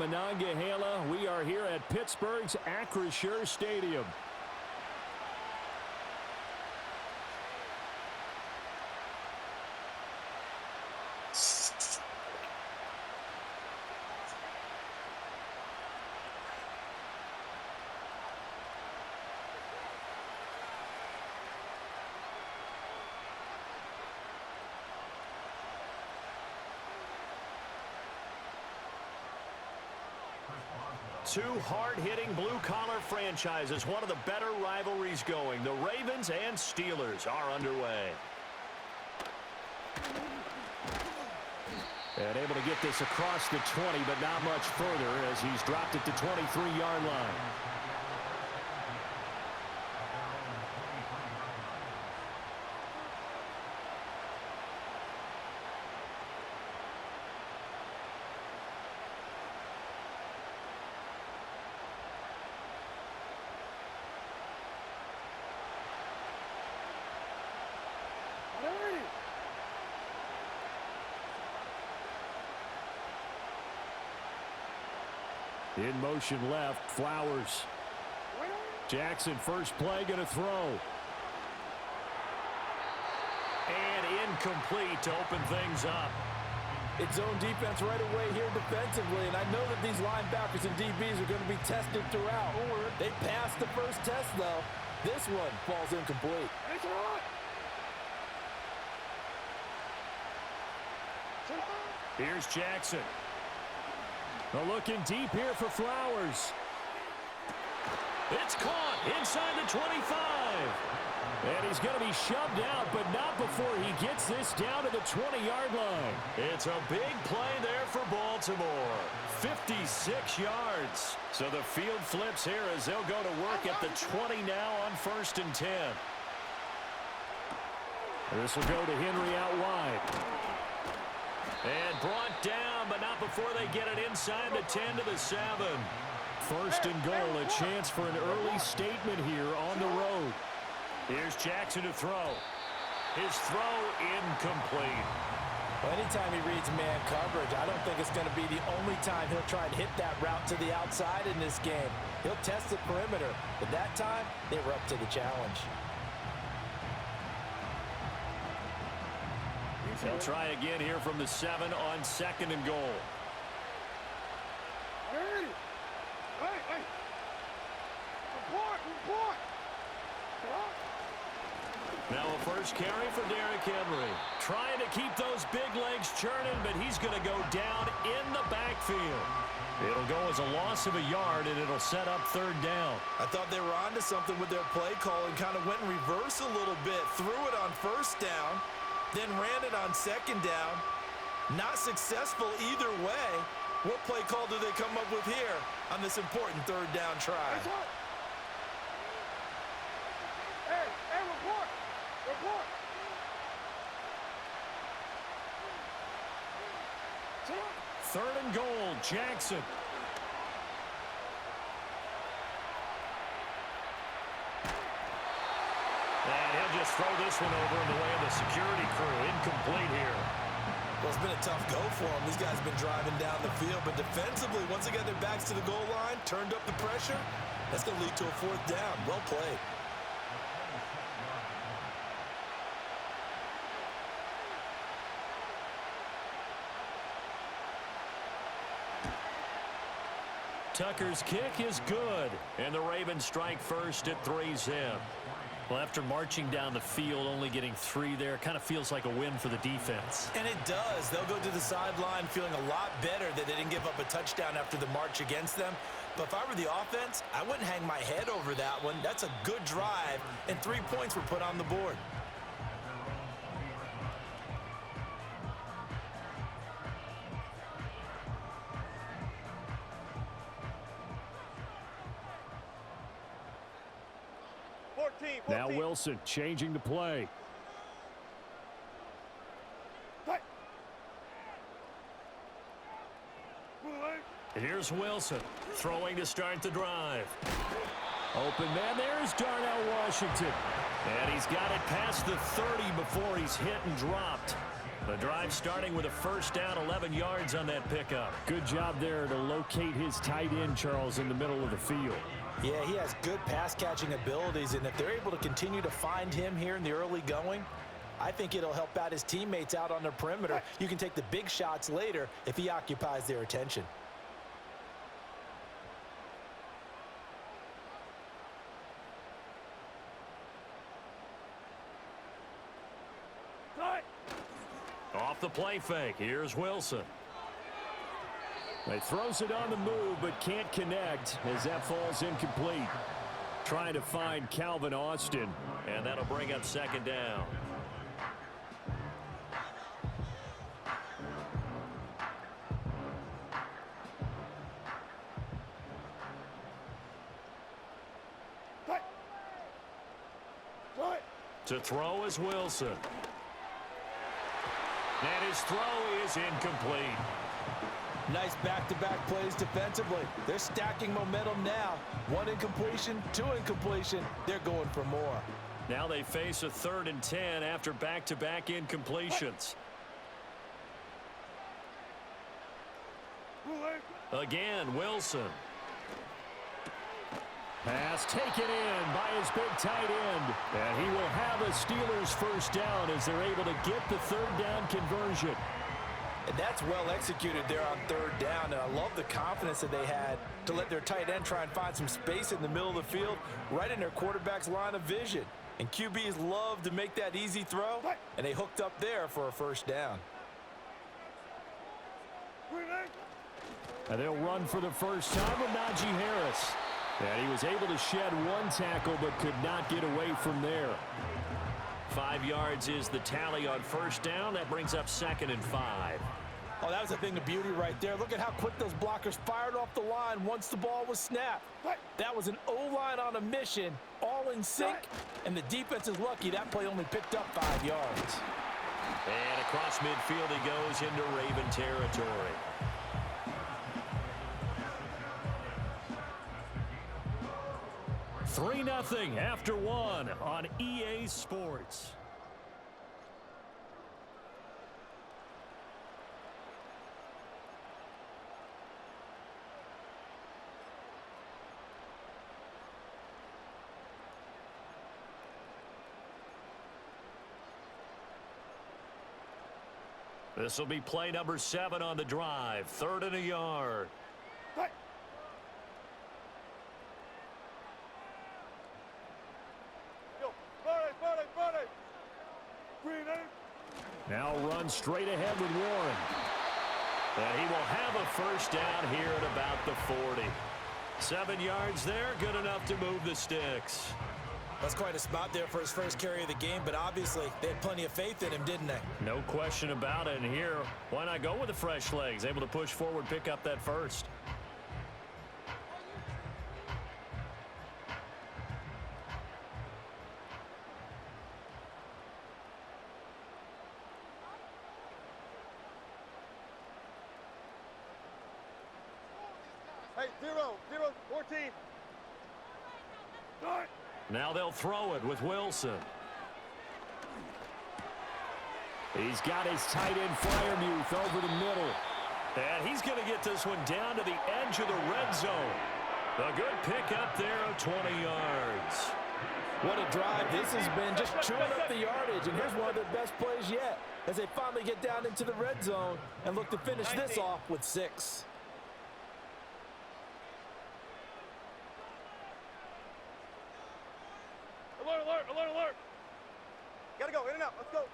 Monongahela. We are here at Pittsburgh's Acrisure Stadium. Two hard-hitting blue-collar franchises, one of the better rivalries going. The Ravens and Steelers are underway. And able to get this across the 20, but not much further as he's dropped it to 23-yard line. In motion left, Flowers. Jackson first play, going to throw. And incomplete to open things up. It's zone defense right away here defensively, and I know that these linebackers and DBs are going to be tested throughout. They passed the first test, though. This one falls incomplete. Here's Jackson. Looking deep here for Flowers. It's caught inside the 25. And he's going to be shoved out, but not before he gets this down to the 20-yard line. It's a big play there for Baltimore. 56 yards. So the field flips here as they'll go to work at the 20 now on 1st and 10. This will go to Henry out wide. And brought down, but not before they get it inside the 10 to the 7. 1st and goal, a chance for an early statement here on the road. Here's Jackson to throw. His throw incomplete. Well, anytime he reads man coverage, I don't think it's going to be the only time he'll try and hit that route to the outside in this game. He'll test the perimeter, but that time they were up to the challenge. They'll try again here from the 7 on 2nd and goal. Now a first carry for Derrick Henry. Trying to keep those big legs churning, but he's going to go down in the backfield. It'll go as a loss of a yard, and it'll set up 3rd down. I thought they were onto something with their play call and kind of went in reverse a little bit. Threw it on 1st down. Then ran it on 2nd down. Not successful either way. What play call do they come up with here on this important 3rd down try? Hey, report! Report! 3rd and goal, Jackson. And he'll just throw this one over in the way of the security crew. Incomplete here. Well, it's been a tough go for them. These guys have been driving down the field, but defensively, once they got their backs to the goal line, turned up the pressure, that's going to lead to a 4th down. Well played. Tucker's kick is good, and the Ravens strike first at 3-zip. Well, after marching down the field, only getting 3 there, kind of feels like a win for the defense. And it does. They'll go to the sideline feeling a lot better that they didn't give up a touchdown after the march against them. But if I were the offense, I wouldn't hang my head over that one. That's a good drive, and 3 points were put on the board. Now Wilson changing the play. Here's Wilson throwing to start the drive. Open man, there's Darnell Washington. And he's got it past the 30 before he's hit and dropped. The drive starting with a first down, 11 yards on that pickup. Good job there to locate his tight end, Charles, in the middle of the field. Yeah, he has good pass-catching abilities, and if they're able to continue to find him here in the early going, I think it'll help out his teammates out on the perimeter. You can take the big shots later if he occupies their attention. Off the play fake. Here's Wilson. He throws it on the move but can't connect as that falls incomplete. Trying to find Calvin Austin. And that'll bring up second down. To throw is Wilson. And his throw is incomplete. Nice back-to-back plays defensively. They're stacking momentum now. One incompletion, two incompletion. They're going for more. Now they face a 3rd and 10 after back-to-back incompletions. Again, Wilson. Pass taken in by his big tight end. And he will have a Steelers first down as they're able to get the 3rd down conversion. And that's well executed there on 3rd down. And I love the confidence that they had to let their tight end try and find some space in the middle of the field, right in their quarterback's line of vision. And QBs love to make that easy throw, and they hooked up there for a first down. And they'll run for the first time with Najee Harris. And he was able to shed one tackle but could not get away from there. 5 yards is the tally on first down. That brings up 2nd and 5. Oh, that was a thing of beauty right there. Look at how quick those blockers fired off the line once the ball was snapped. That was an O-line on a mission, all in sync, and the defense is lucky that play only picked up 5 yards. And across midfield he goes into Raven territory. Three 0 after 1 on EA Sports. This will be play number 7 on the drive. 3rd and a yard. Now run straight ahead with Warren. And he will have a first down here at about the 40. 7 yards there, good enough to move the sticks. That's quite a spot there for his first carry of the game, but obviously they had plenty of faith in him, didn't they? No question about it. And here, why not go with the fresh legs? Able to push forward, pick up that first. Hey, 0-14. Now they'll throw it with Wilson. He's got his tight end Freiermuth over the middle. And he's going to get this one down to the edge of the red zone. A good pick up there of 20 yards. What a drive this has been, just chewing up the yardage. And here's one of their best plays yet as they finally get down into the red zone and look to finish this off with 6. Alert. Gotta go, in and out, let's go.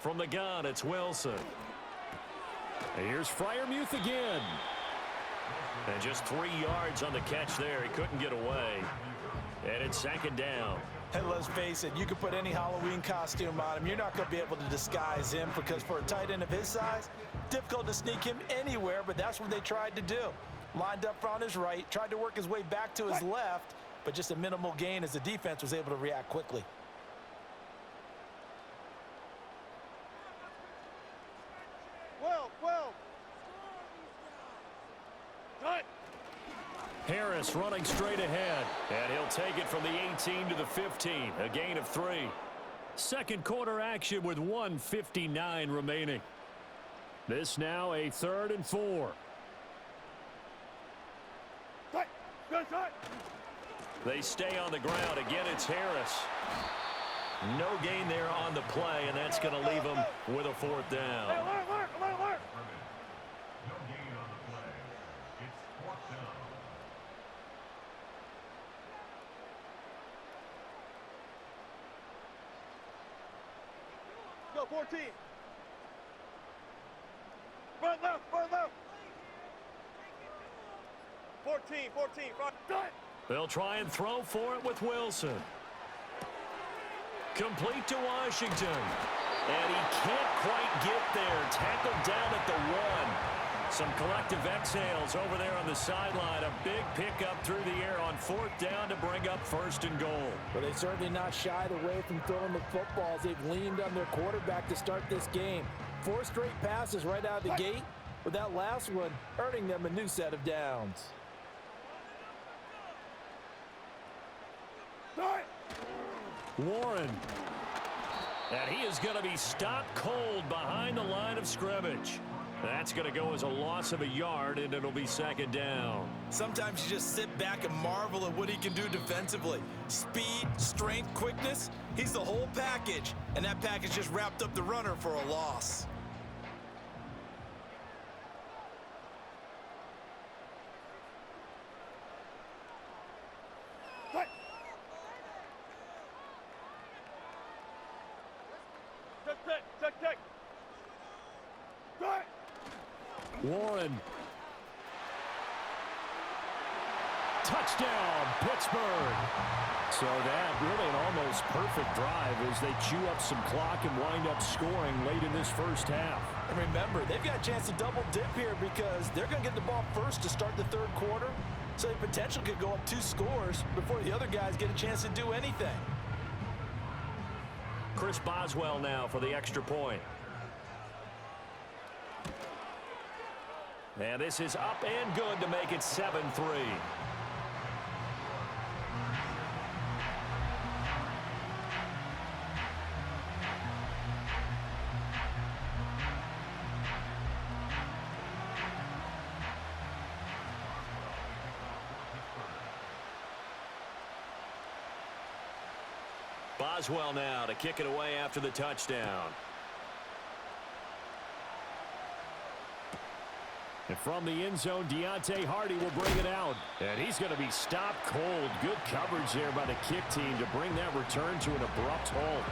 From the gun, it's Wilson. And here's Freiermuth again. And just 3 yards on the catch there. He couldn't get away. And it's 2nd down. And let's face it, you can put any Halloween costume on him. You're not going to be able to disguise him because for a tight end of his size, difficult to sneak him anywhere, but that's what they tried to do. Lined up on his right, tried to work his way back to his left, but just a minimal gain as the defense was able to react quickly. Well. Cut. Harris running straight ahead. And he'll take it from the 18 to the 15. A gain of 3. Second quarter action with 1:59 remaining. This now a 3rd and 4. They stay on the ground. Again, it's Harris. No gain there on the play, and that's going to leave them with a 4th down. Hey, alert. No gain on the play. It's 4th down. Go, 14. Front left. 14. Front. They'll try and throw for it with Wilson. Complete to Washington. And he can't quite get there. Tackled down at the 1. Some collective exhales over there on the sideline. A big pickup through the air on 4th down to bring up 1st and goal. But they certainly not shied away from throwing the footballs. They've leaned on their quarterback to start this game. 4 straight passes right out of the gate, with that last one earning them a new set of downs. Warren. And he is going to be stopped cold behind the line of scrimmage. That's going to go as a loss of a yard, and it'll be 2nd down. Sometimes you just sit back and marvel at what he can do defensively. Speed, strength, quickness, he's the whole package. And that package just wrapped up the runner for a loss. Check. Warren. Touchdown, Pittsburgh. So that really an almost perfect drive as they chew up some clock and wind up scoring late in this first half. And remember, they've got a chance to double dip here because they're going to get the ball first to start the 3rd quarter. So the potential could go up 2 scores before the other guys get a chance to do anything. Chris Boswell now for the extra point. And this is up and good to make it 7-3. Boswell now to kick it away after the touchdown. And from the end zone, Deontay Hardy will bring it out. And he's going to be stopped cold. Good coverage there by the kick team to bring that return to an abrupt halt.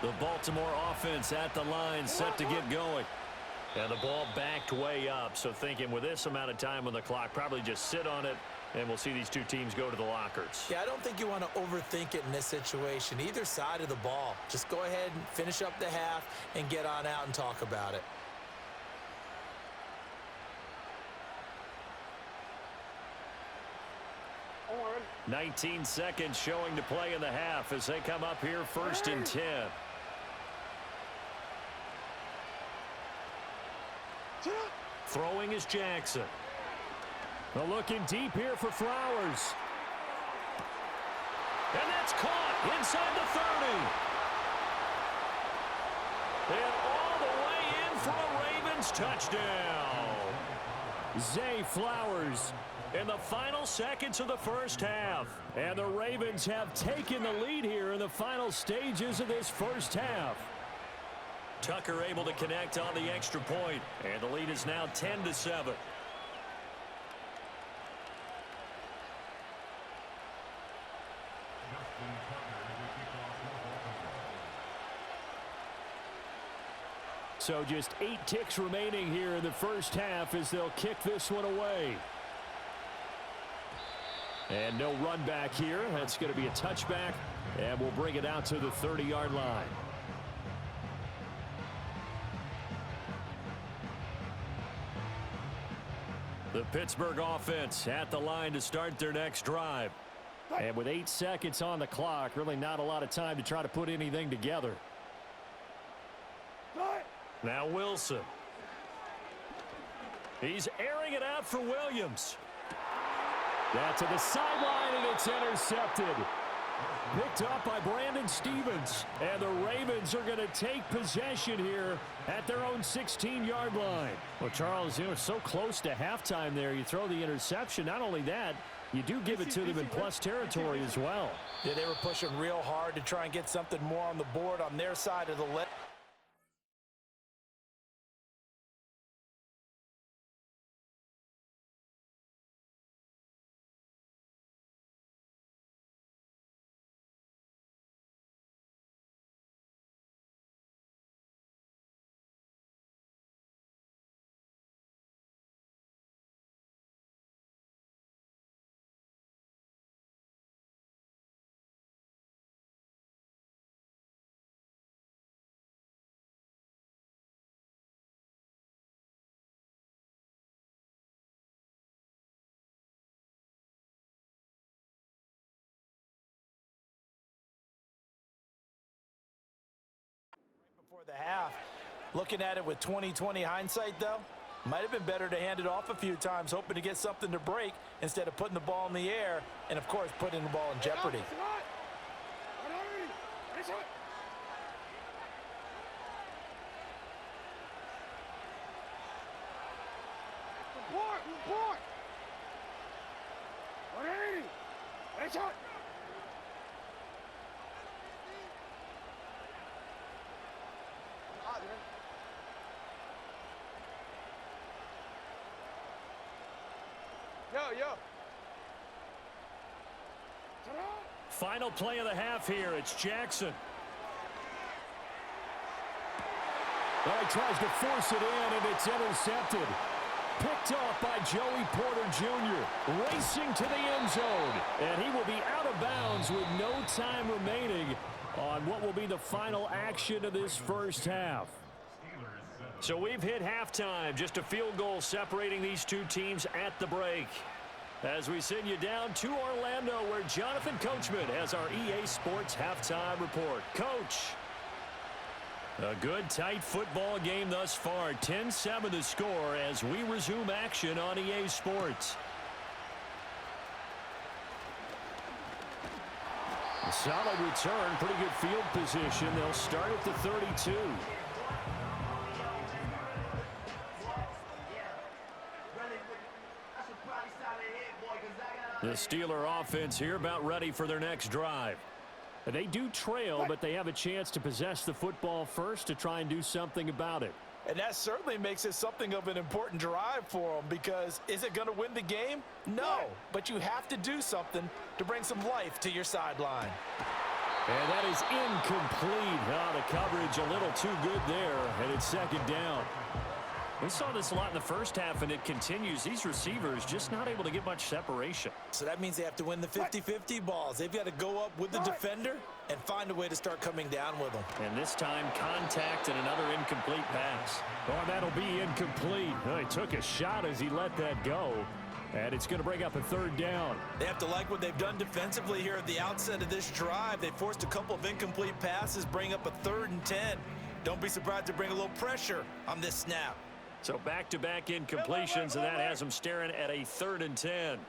The Baltimore offense at the line, set to get going. And the ball backed way up, so thinking with this amount of time on the clock, probably just sit on it, and we'll see these two teams go to the lockers. Yeah, I don't think you want to overthink it in this situation, either side of the ball. Just go ahead and finish up the half and get on out and talk about it. Warren. 19 seconds showing to play in the half as they come up here 1st and 10. Throwing is Jackson. They're looking deep here for Flowers. And that's caught inside the 30. And all the way in for a Ravens touchdown. Zay Flowers in the final seconds of the first half. And the Ravens have taken the lead here in the final stages of this first half. Tucker able to connect on the extra point, and the lead is now 10-7. So just 8 ticks remaining here in the first half as they'll kick this one away. And no run back here. That's going to be a touchback, and we'll bring it out to the 30-yard line. The Pittsburgh offense at the line to start their next drive. And with 8 seconds on the clock, really not a lot of time to try to put anything together. Now Wilson. He's airing it out for Williams. That's to the sideline, and it's intercepted. Picked up by Brandon Stevens. And the Ravens are going to take possession here at their own 16-yard line. Well, Charles, you know, so close to halftime there. You throw the interception. Not only that, you do give it to them in plus territory as well. Yeah, they were pushing real hard to try and get something more on the board on their side of the leg. Before the half. Looking at it with 20/20 hindsight, though, might have been better to hand it off a few times, hoping to get something to break instead of putting the ball in the air and, of course, putting the ball in jeopardy. Final play of the half here. It's Jackson. Well, he tries to force it in, and it's intercepted. Picked off by Joey Porter Jr. Racing to the end zone. And he will be out of bounds with no time remaining on what will be the final action of this first half. So we've hit halftime. Just a field goal separating these two teams at the break. As we send you down to Orlando, where Jonathan Coachman has our EA Sports halftime report. Coach. A good, tight football game thus far. 10-7 the score as we resume action on EA Sports. A solid return, pretty good field position. They'll start at the 32. The Steeler offense here about ready for their next drive. They do trail, but they have a chance to possess the football first to try and do something about it. And that certainly makes it something of an important drive for them, because is it going to win the game? No, but you have to do something to bring some life to your sideline. And that is incomplete. The coverage a little too good there, and it's second down. We saw this a lot in the first half, and it continues. These receivers just not able to get much separation. So that means they have to win the 50-50 balls. They've got to go up with the defender and find a way to start coming down with them. And this time, contact and another incomplete pass. Oh, that'll be incomplete. Oh, he took a shot as he let that go. And it's going to bring up a third down. They have to like what they've done defensively here at the outset of this drive. They forced a couple of incomplete passes, bring up a 3rd and 10. Don't be surprised to bring a little pressure on this snap. So back-to-back incompletions, and that has them staring at a 3rd and 10.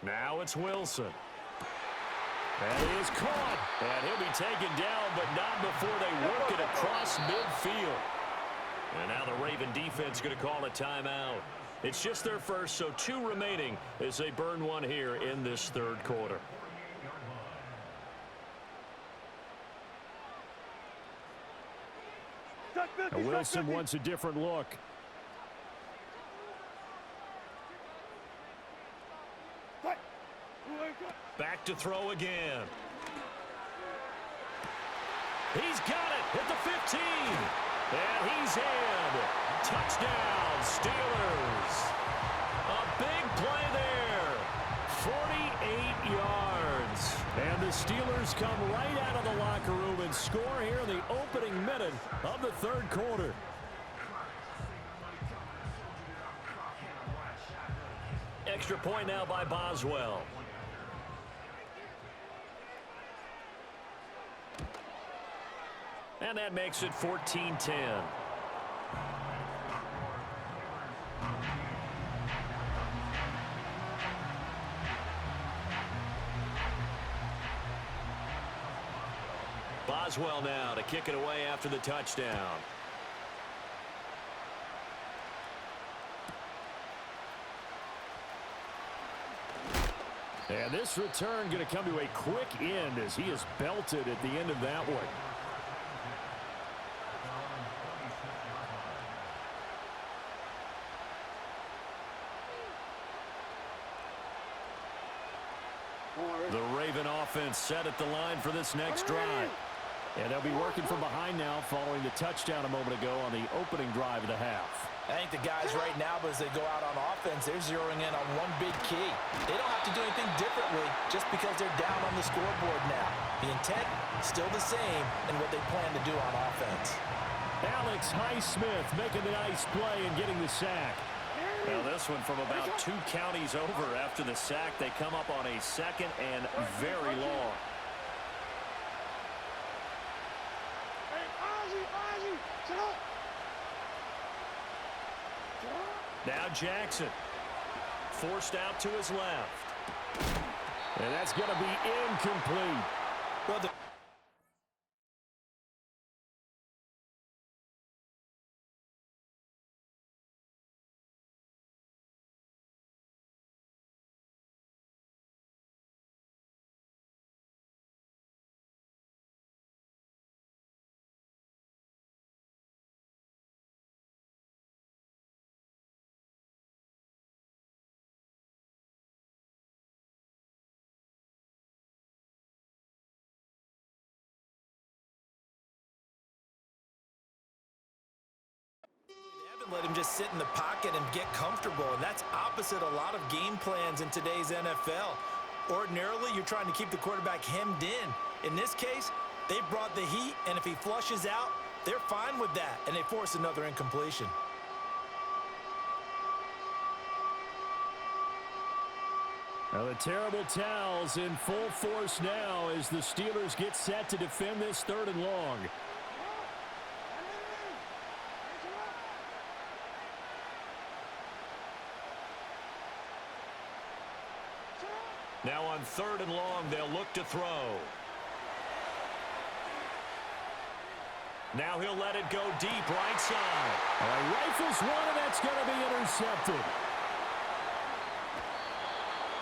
Now it's Wilson. And he is caught. And he'll be taken down, but not before they work it across midfield. And now the Raven defense going to call a timeout. It's just their first, so 2 remaining as they burn one here in this 3rd quarter. And Wilson wants a different look. Back to throw again. He's got it at the 15. And he's in. Touchdown, Steelers. A big play there. 48 yards. And the Steelers come right out of the locker room and score here in the opening minute of the 3rd quarter. extra point now by Boswell. And that makes it 14-10. Boswell now to kick it away after the touchdown. And this return going to come to a quick end as he is belted at the end of that one. The Raven offense set at the line for this next drive. And they'll be working from behind now following the touchdown a moment ago on the opening drive of the half. I think the guys right now, as they go out on offense, they're zeroing in on one big key. They don't have to do anything differently just because they're down on the scoreboard now. The intent, still the same in what they plan to do on offense. Alex Highsmith making the nice play and getting the sack. Now this one from about 2 counties over after the sack. They come up on a second and very long. Now Jackson forced out to his left. And that's going to be incomplete. Well, let him just sit in the pocket and get comfortable, and that's opposite a lot of game plans in today's NFL. Ordinarily, you're trying to keep the quarterback hemmed in. In this case, they brought the heat, and if he flushes out, they're fine with that, and they force another incompletion. Now the terrible towels in full force now as the Steelers get set to defend this 3rd and long. Now on 3rd and long, they'll look to throw. Now he'll let it go deep right side. Rifles one, and that's going to be intercepted.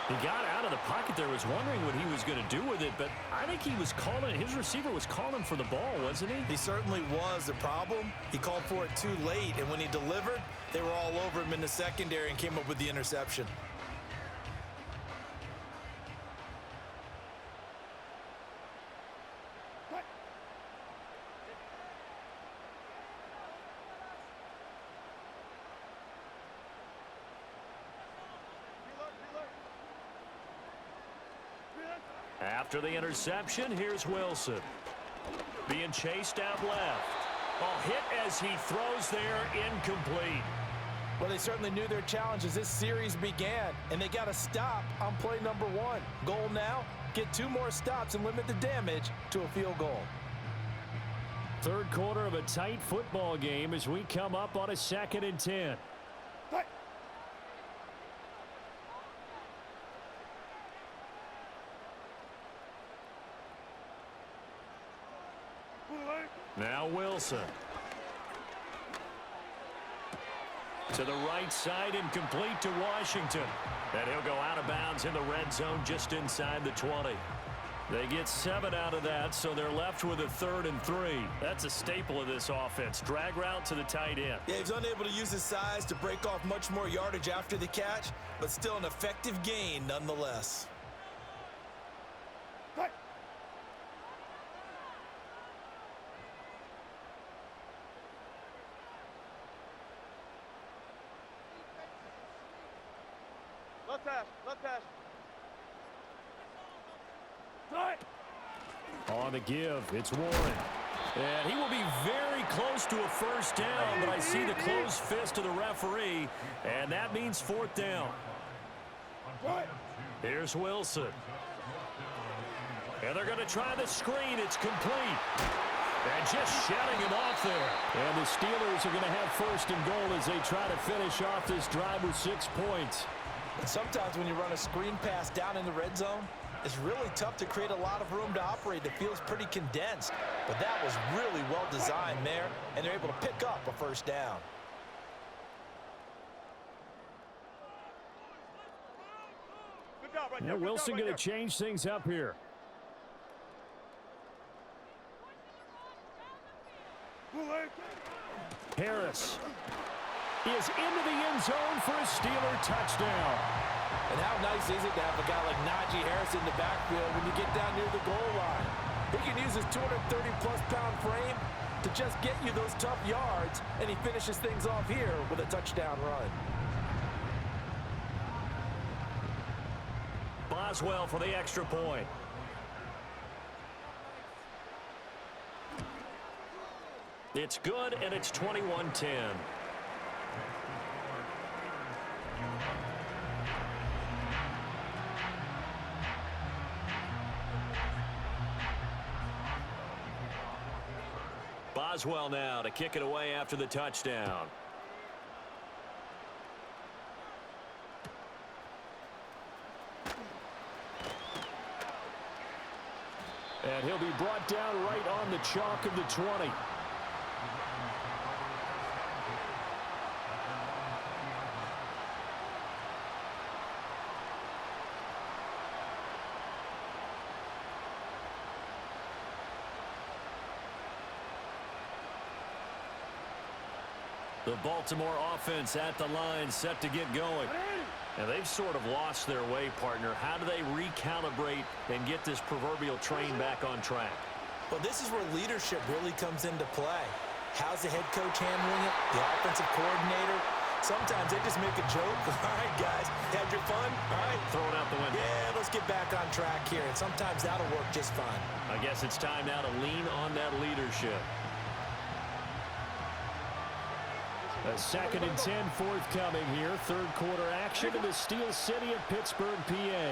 He got out of the pocket there, was wondering what he was going to do with it, but I think he was calling, his receiver was calling for the ball, wasn't he? He certainly was. The problem, he called for it too late, and when he delivered, they were all over him in the secondary and came up with the interception. After the interception, here's Wilson. Being chased out left. Oh, hit as he throws there, incomplete. Well, they certainly knew their challenge as this series began, and they got to stop on play number 1. Goal now, get 2 more stops and limit the damage to a field goal. 3rd quarter of a tight football game as we come up on a 2nd and 10. Now Wilson. To the right side and complete to Washington. And he'll go out of bounds in the red zone just inside the 20. They get 7 out of that, so they're left with a 3rd and 3. That's a staple of this offense. Drag route to the tight end. Yeah, he's unable to use his size to break off much more yardage after the catch, but still an effective gain nonetheless. Left hash. On the give, it's Warren. And he will be very close to a 1st down, but I see the closed fist of the referee, and that means 4th down. Here's Wilson. And they're going to try the screen. It's complete. And just shutting him off there. And the Steelers are going to have first and goal as they try to finish off this drive with 6 points. And sometimes when you run a screen pass down in the red zone, it's really tough to create a lot of room to operate. It feels pretty condensed. But that was really well designed there, and they're able to pick up a first down. Good job right Now there. Wilson going to change things up here. Harris is into the end zone for a Steeler touchdown. And how nice is it to have a guy like Najee Harris in the backfield when you get down near the goal line? He can use his 230-plus pound frame to just get you those tough yards, and he finishes things off here with a touchdown run. Boswell for the extra point. It's good, and it's 21-10. Boswell now to kick it away after the touchdown. And he'll be brought down right on the chalk of the 20. The Baltimore offense at the line set to get going. And they've sort of lost their way, partner. How do they recalibrate and get this proverbial train back on track? Well, this is where leadership really comes into play. How's the head coach handling it? The offensive coordinator? Sometimes they just make a joke. All right, guys, had your fun? All right. Throw it out the window. Yeah, let's get back on track here. And sometimes that'll work just fine. I guess it's time now to lean on that leadership. A 2nd and 10 forthcoming here. Third quarter action in the Steel City of Pittsburgh, PA.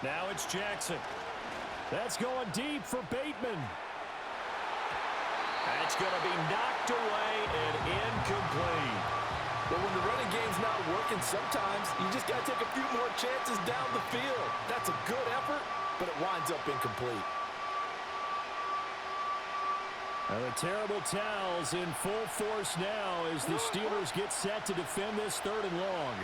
Now it's Jackson. That's going deep for Bateman. That's going to be knocked away and incomplete. But when the running game's not working, sometimes you just got to take a few more chances down the field. That's a good effort, but it winds up incomplete. And the terrible towels in full force now as the Steelers get set to defend this 3rd and long.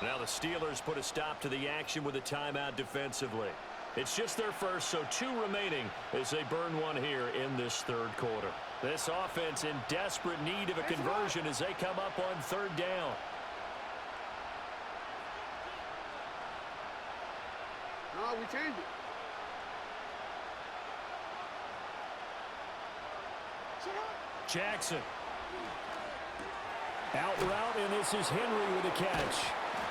Now the Steelers put a stop to the action with a timeout defensively. It's just their first, so 2 remaining as they burn one here in this 3rd quarter. This offense in desperate need of a conversion as they come up on 3rd down. No, we changed it. Jackson. Out route, and this is Henry with a catch.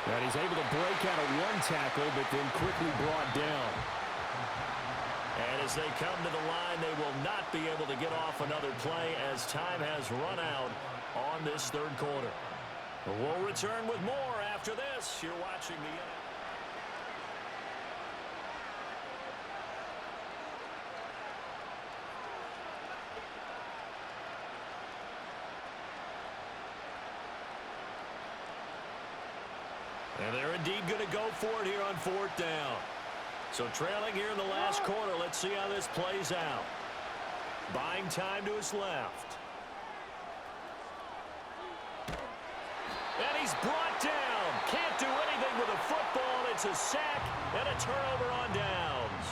And he's able to break out of 1 tackle, but then quickly brought down. And as they come to the line, they will not be able to get off another play as time has run out on this 3rd quarter. We'll return with more after this. You're watching the... And they're indeed going to go for it here on 4th down. So trailing here in the last quarter, let's see how this plays out. Buying time to his left. And he's brought down. Can't do anything with a football. It's a sack and a turnover on downs.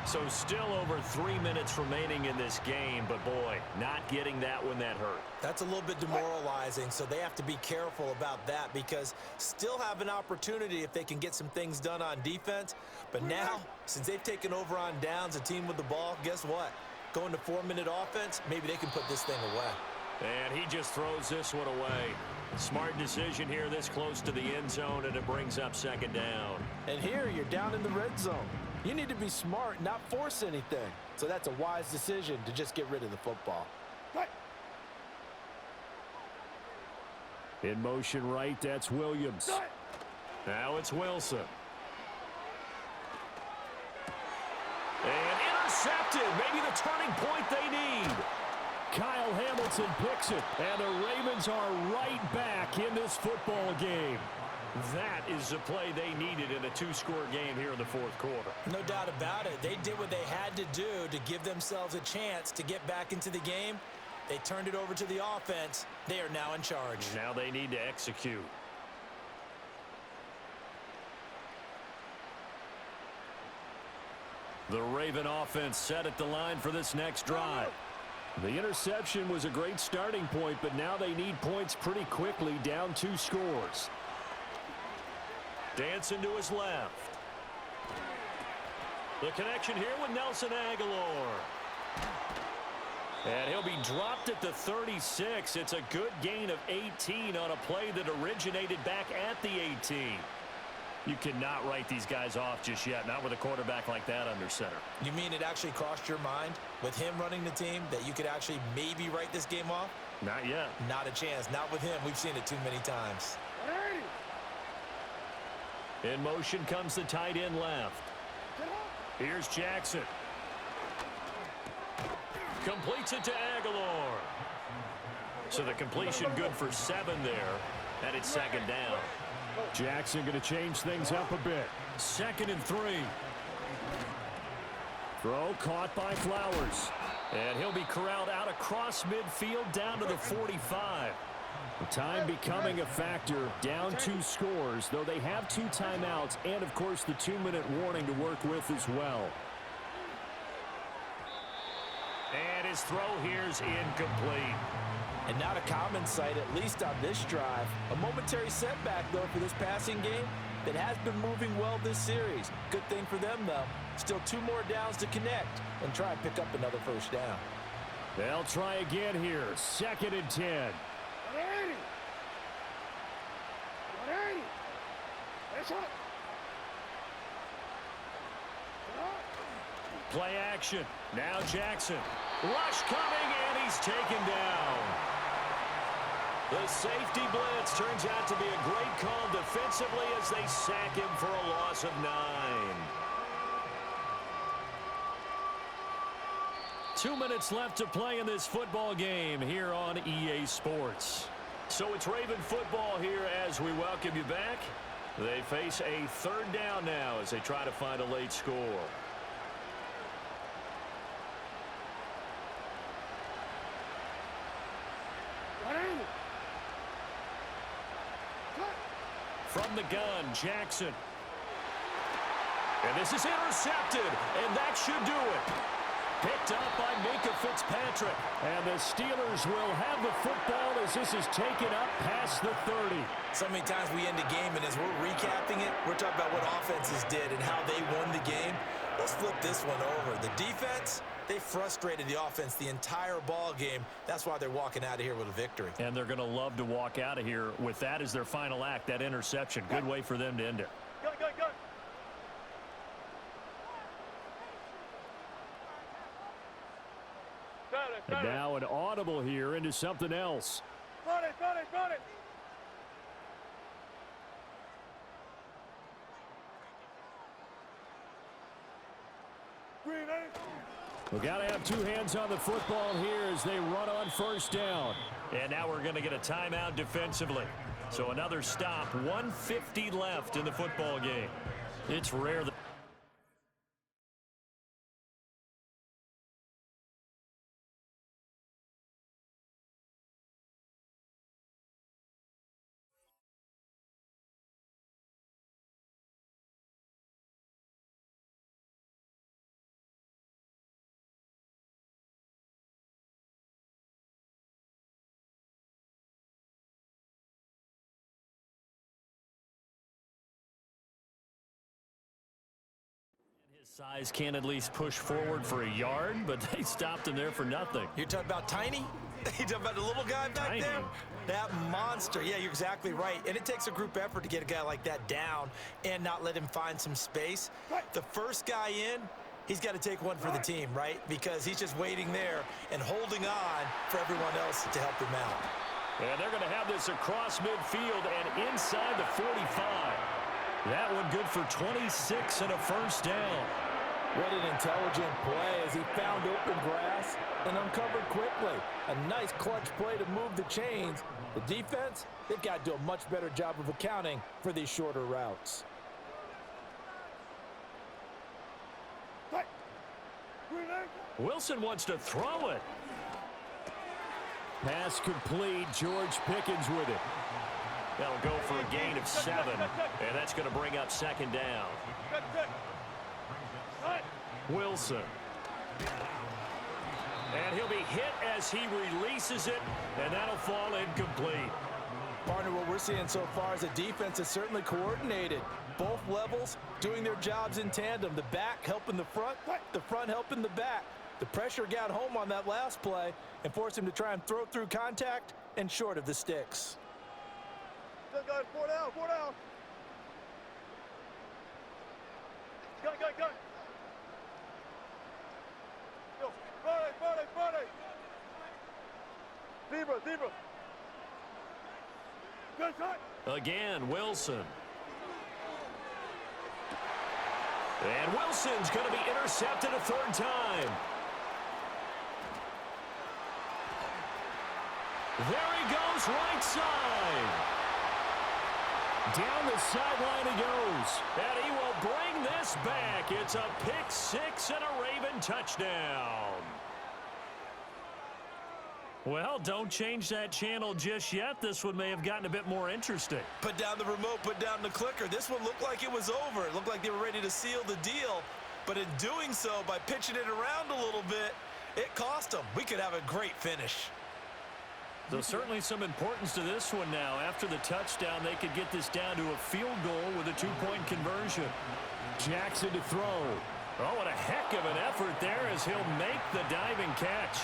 So still over 3 minutes remaining in this game, but boy, not getting that one that hurt. That's a little bit demoralizing, so they have to be careful about that because still have an opportunity if they can get some things done on defense. But now, since they've taken over on downs, a team with the ball, guess what? Going to 4-minute offense, maybe they can put this thing away. And he just throws this one away. Smart decision here this close to the end zone, and it brings up 2nd down. And here you're down in the red zone. You need to be smart, not force anything. So that's a wise decision to just get rid of the football. In motion right, that's Williams. Now it's Wilson. And intercepted. Maybe the turning point they need. Kyle Hamilton picks it, and the Ravens are right back in this football game. That is the play they needed in a two-score game here in the fourth quarter. No doubt about it. They did what they had to do to give themselves a chance to get back into the game. They turned it over to the offense. They are now in charge. Now they need to execute. The Raven offense set at the line for this next drive. The interception was a great starting point, but now they need points pretty quickly, down 2 scores. Dancing to his left. The connection here with Nelson Aguilar. And he'll be dropped at the 36. It's a good gain of 18 on a play that originated back at the 18. You cannot write these guys off just yet, not with a quarterback like that under center. You mean it actually crossed your mind with him running the team that you could actually maybe write this game off? Not yet. Not a chance. Not with him. We've seen it too many times. In motion comes the tight end left. Here's Jackson. Completes it to Aguilar. So the completion good for 7 there, and it's second down. Jackson going to change things up a bit. 2nd and 3. Throw caught by Flowers. And he'll be corralled out across midfield down to the 45. The time becoming a factor, down 2 scores, though they have 2 timeouts and, of course, the 2-minute warning to work with as well. And his throw here's incomplete. And not a common sight, at least on this drive. A momentary setback, though, for this passing game that has been moving well this series. Good thing for them, though. Still 2 more downs to connect and try and pick up another first down. They'll try again here. 2nd and 10. Play action. Now Jackson. Rush coming, and he's taken down. The safety blitz turns out to be a great call defensively as they sack him for a loss of 9. 2 minutes left to play in this football game here on EA Sports. So it's Raven football here as we welcome you back. They face a 3rd down now as they try to find a late score. From the gun, Jackson. And this is intercepted, and that should do it. Picked up by Minka Fitzpatrick. And the Steelers will have the football as this is taken up past the 30. So many times we end the game, and as we're recapping it, we're talking about what offenses did and how they won the game. Let's flip this one over. The defense, they frustrated the offense the entire ball game. That's why they're walking out of here with a victory. And they're going to love to walk out of here with that as their final act, that interception. Good way for them to end it. Go, go, go. And now an audible here into something else. Run it, run it, run it. We got to have 2 hands on the football here as they run on 1st down. And now we're going to get a timeout defensively. So another stop, 1:50 left in the football game. It's rare that size can't at least push forward for a yard, but they stopped him there for nothing. You're talking about Tiny? You're talking about the little guy back Tiny. there? That monster. Yeah, you're exactly right. And it takes a group effort to get a guy like that down and not let him find some space. The first guy in, He's got to take one for the team, right? Because he's just waiting there and holding on for everyone else to help him out. And they're going to have this across midfield and inside the 45. That one good for 26 and a first down. What an intelligent play as he found open grass and uncovered quickly. A nice clutch play to move the chains. The defense, they've got to do a much better job of accounting for these shorter routes. Wilson wants to throw it. Pass complete. George Pickens with it. That'll go for a gain of 7, and that's going to bring up second down. Wilson. And he'll be hit as he releases it, and that'll fall incomplete. Partner, what we're seeing so far is a defense that's certainly coordinated. Both levels doing their jobs in tandem. The back helping the front helping the back. The pressure got home on that last play and forced him to try and throw through contact and short of the sticks. Good, guys. 4 down, 4 down. Go. Yo, Friday. Zebra. Good shot. Again, Wilson. And Wilson's going to be intercepted a third time. There he goes, right side. Down the sideline he goes. And he will bring this back. It's a pick 6 and a Raven touchdown. Well, don't change that channel just yet. This one may have gotten a bit more interesting. Put down the remote, put down the clicker. This one looked like it was over. It looked like they were ready to seal the deal. But in doing so, by pitching it around a little bit, it cost them. We could have a great finish. So certainly some importance to this one now. After the touchdown, they could get this down to a field goal with a 2-point conversion. Jackson to throw. Oh, what a heck of an effort there as he'll make the diving catch.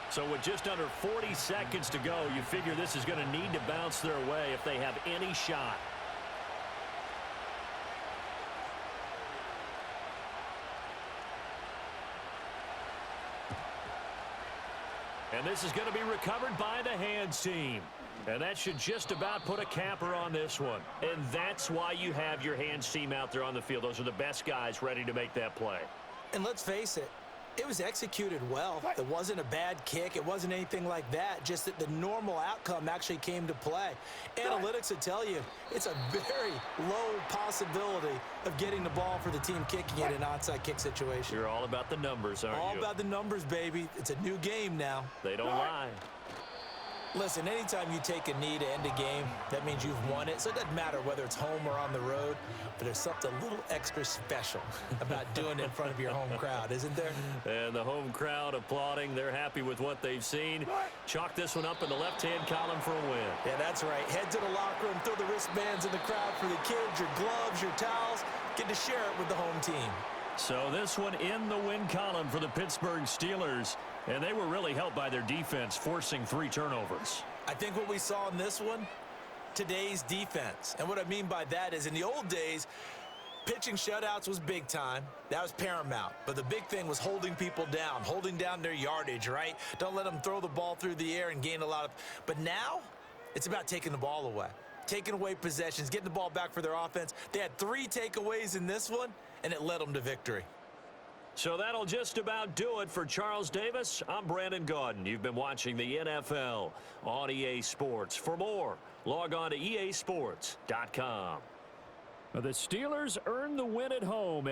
So with just under 40 seconds to go, you figure this is going to need to bounce their way if they have any shot. And this is going to be recovered by the hands team. And that should just about put a capper on this one. And that's why you have your hands team out there on the field. Those are the best guys ready to make that play. And let's face it, it was executed well. It wasn't a bad kick. It wasn't anything like that. Just that the normal outcome actually came to play. Analytics will tell you it's a very low possibility of getting the ball for the team kicking it in an onside kick situation. You're all about the numbers, aren't you? All about the numbers, baby. It's a new game now. They don't lie. Listen, anytime you take a knee to end a game, that means you've won it. So it doesn't matter whether it's home or on the road, but there's something a little extra special about doing it in front of your home crowd, isn't there? And the home crowd applauding. They're happy with what they've seen. Chalk this one up in the left-hand column for a win. Yeah, that's right. Head to the locker room, throw the wristbands in the crowd for the kids, your gloves, your towels. Get to share it with the home team. So this one in the win column for the Pittsburgh Steelers. And they were really helped by their defense, forcing 3 turnovers. I think what we saw in this one, today's defense. And what I mean by that is in the old days, pitching shutouts was big time. That was paramount. But the big thing was holding people down, holding down their yardage, right? Don't let them throw the ball through the air and gain a lot of... But now, it's about taking the ball away. Taking away possessions, getting the ball back for their offense. They had 3 takeaways in this one, and it led them to victory. So that'll just about do it for Charles Davis. I'm Brandon Gaudin. You've been watching the NFL on EA Sports. For more, log on to easports.com. The Steelers earn the win at home as